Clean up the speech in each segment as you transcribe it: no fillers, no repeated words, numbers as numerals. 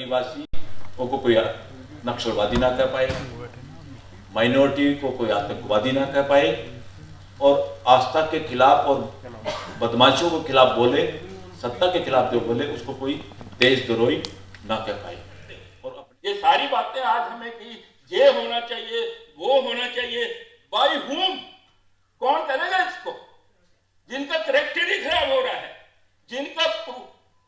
आदिवासियों को कोई नक्सलवादी ना कह पाए, माइनॉरिटी को कोई आतंकवादी ना कह पाए, और आस्था के खिलाफ और बदमाशियों के खिलाफ बोले, सत्ता के खिलाफ जो बोले उसको कोई देशद्रोही ना कह पाए। और ये सारी बातें आज हमें कि ये होना चाहिए, वो होना चाहिए, बाय हुम, कौन करेगा इसको? जिनका करेक्टर ही खराब हो रहा है, जिनका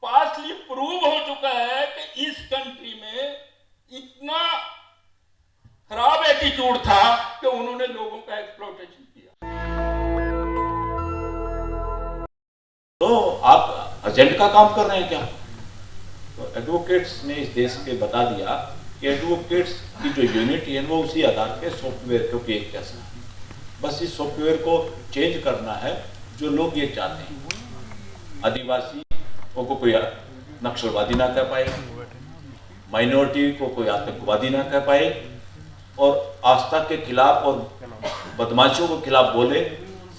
पासली प्रूव हो चुका है कि इस कंट्री में इतना खराब एटीट्यूड था कि उन्होंने लोगों का एक्सप्लॉयटेशन किया। तो आप एजेंट का काम कर रहे हैं क्या? तो एडवोकेट्स ने इस देश के बता दिया कि एडवोकेट्स की जो यूनिटी है वो उसी आधार पे सॉफ्टवेयर को एक जैसा है। बस इस सॉफ्टवेयर को चेंज करना है जो लोग ये चाहते हैं। आदिवासियों को कोई नक्सलवादी ना कह पाए, माइनॉरिटी को कोई आतंकवादी ना कह पाए, और आस्था के खिलाफ और बदमाशियों के खिलाफ बोले,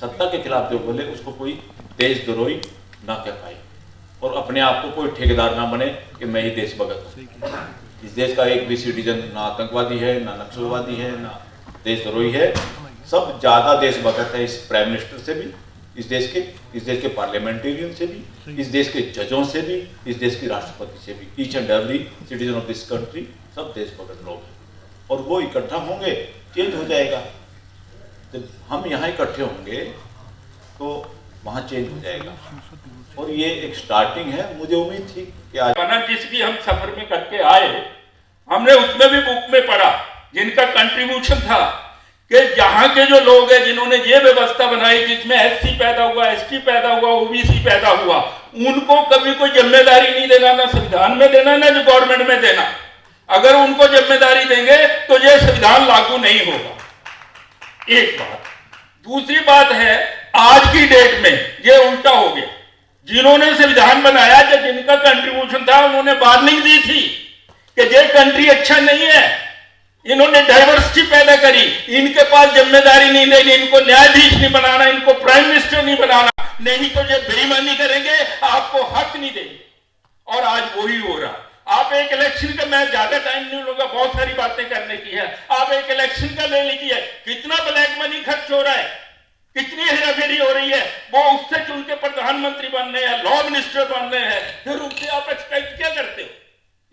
सत्ता के खिलाफ जो बोले उसको कोई देशद्रोही ना कह पाए, और अपने आप को कोई ठेकेदार ना बने कि मैं ही देशभक्त हूँ। इस देश का एक भी सिटीजन ना आतंकवादी है, ना नक्सलवादी है, ना देशद्रोही है। सब ज्यादा देशभक्त है इस प्राइम मिनिस्टर से भी, इस देश के पार्लियामेंटेरियन से भी, इस देश के जजों से भी, इस देश की राष्ट्रपति से भी। Each and every citizen of this country सब देशभक्त लोग हैं, और वो इकट्ठा होंगे, चेंज हो जाएगा। जब हम यहाँ इकट्ठे होंगे तो वहाँ चेंज हो जाएगा, और ये एक स्टार्टिंग है। मुझे उम्मीद थी कि आज जिस भी हम सफर में करके आए, हमने उसमें भी बुक में पढ़ा जिनका कंट्रीब्यूशन था कि यहाँ के जो लोग हैं जिन्होंने ये व्यवस्था बनाई जिसमें एससी पैदा हुआ, एसटी पैदा हुआ, ओबीसी पैदा हुआ, उनको कभी कोई जिम्मेदारी नहीं देना, ना संविधान में देना, ना जो गवर्नमेंट में देना। अगर उनको जिम्मेदारी देंगे तो ये संविधान लागू नहीं होगा। एक बात। दूसरी बात है, आज की डेट में ये उल्टा हो गया। जिन्होंने संविधान बनाया, जिनका कंट्रीब्यूशन था, उन्होंने वार्निंग दी थी कि ये कंट्री अच्छा नहीं है, इन्होंने डाइवर्सिटी पैदा करी, इनके पास जिम्मेदारी नहीं लेनी, इनको न्यायाधीश नहीं बनाना, इनको प्राइम मिनिस्टर नहीं बनाना, नहीं तो ये बेईमानी करेंगे, आपको हक नहीं देंगे। और आज वही हो रहा। आप एक इलेक्शन का, मैं ज्यादा टाइम नहीं लूंगा, बहुत सारी बातें करने की है। आप एक इलेक्शन का ले लीजिए, कितना ब्लैक मनी खर्च हो रहा है, कितनी हेराफेरी हो रही है। वो उससे चुन के प्रधानमंत्री बन रहे हैं, लॉ मिनिस्टर बन रहे हैं, फिर उनसे आप एक्सपेक्ट क्या करते हो?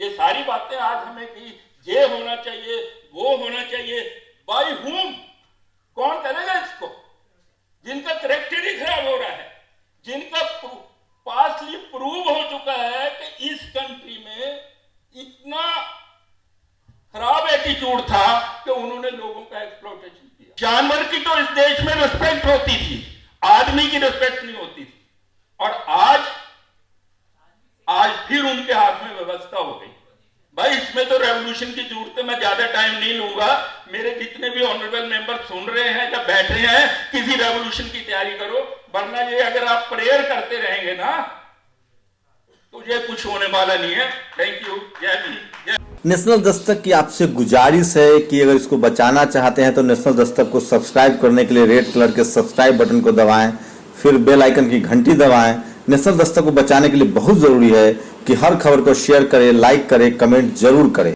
ये सारी बातें आज हमें कि ये होना चाहिए, वो होना चाहिए, बाय हुम, कौन करेगा इसको? जिनका करेक्टर ही खराब हो रहा है, जिनका पासली प्रूव हो चुका है कि इस कंट्री में इतना खराब एटीट्यूड था कि उन्होंने लोगों का एक्सप्लॉयटेशन किया। जानवर की तो इस देश में रिस्पेक्ट होती थी, आदमी की रिस्पेक्ट नहीं होती थी। और आज फिर उनके हाथ में व्यवस्था हो गई। भाई इसमें तो रेवोल्यूशन की जरूरत है। मैं ज्यादा टाइम नहीं लूंगा। मेरे जितने भी ऑनरेबल मेंबर सुन रहे हैं या बैठे हैं, किसी रेवोल्यूशन की तैयारी करो, वरना ये अगर आप प्रेयर करते रहेंगे ना तो ये कुछ होने वाला नहीं है। Thank you. जय भीम। नेशनल दस्तक की आपसे गुजारिश है कि अगर इसको बचाना चाहते हैं तो नेशनल दस्तक को सब्सक्राइब करने के लिए रेड कलर के सब्सक्राइब बटन को दबाएं, फिर बेल आइकन की घंटी दबाएं। नेशनल दस्तक को बचाने के लिए बहुत जरूरी है कि हर खबर को शेयर करें, लाइक करें, कमेंट जरूर करें।